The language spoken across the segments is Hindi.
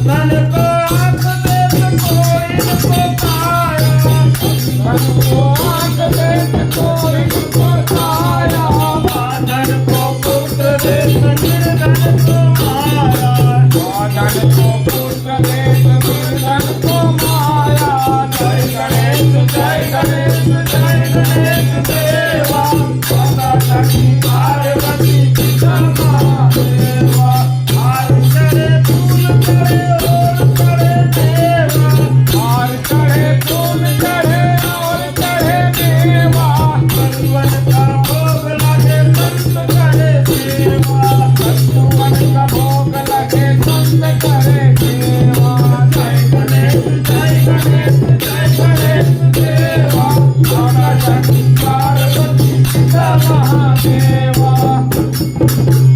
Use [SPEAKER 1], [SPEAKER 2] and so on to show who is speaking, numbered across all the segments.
[SPEAKER 1] धन को आंख दे कोई न पाया, धन को आंख दे कोई न पाया, धन को पुत्र दे निर्धन को माया, धन को पुत्र दे निर्धन को माया। जय गणेश जय गणेश जय गणेश देवा, माता लक्ष्मी पार्वती पिता महादेवा। हार चढ़े फूल चढ़े और चढ़े देवा, हार चढ़े फूल चढ़े और चढ़े देवा, हनुमान का भोग लगे संत करे सेवा, हनुमान का भोग लगे संत करे सेवा। जय गणेश जय गणेश जय गणेश देवा, माता लक्ष्मी पार्वती पिता महादेवा।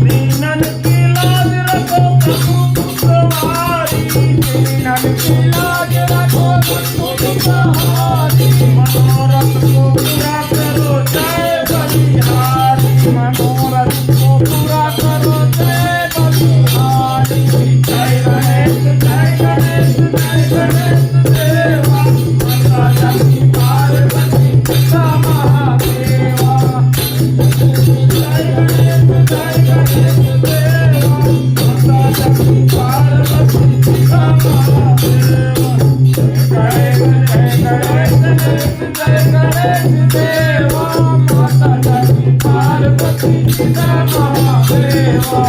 [SPEAKER 1] दीनन की लाज रखो प्रभु तुम्हारी, दीनन की लाज रखो प्रभु तुम्हारी, मनोरथ को पूरा करो जय बलिहारी, मनोरथ को पूरा करो जय बलिहारी। जय गणेश जय गणेश जय गणेश देवा, माता लक्ष्मी पार्वती पिता महादेवा। जय गणेश जय गणेश देवा, माता लक्ष्मी पार्वती पिता महादेवा। जय गणेश जय गणेश देवा, माता लक्ष्मी पार्वती पिता महादेवा।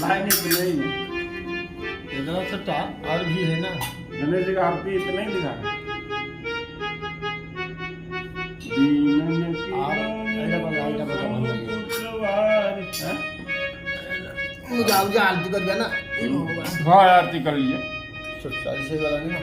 [SPEAKER 1] लाइन की नहीं
[SPEAKER 2] इतना सट्टा और भी है ना।
[SPEAKER 1] गणेश जी का आरती इतना ही लिखा है। दीनन की
[SPEAKER 2] आप ऐसा बता मन लगे
[SPEAKER 1] पुत्रवारी, हाँ?
[SPEAKER 2] मुझे आरती कर दिया ना।
[SPEAKER 1] हाँ आरती कर लीजिए।
[SPEAKER 2] सच्चाई से गला नहीं ना।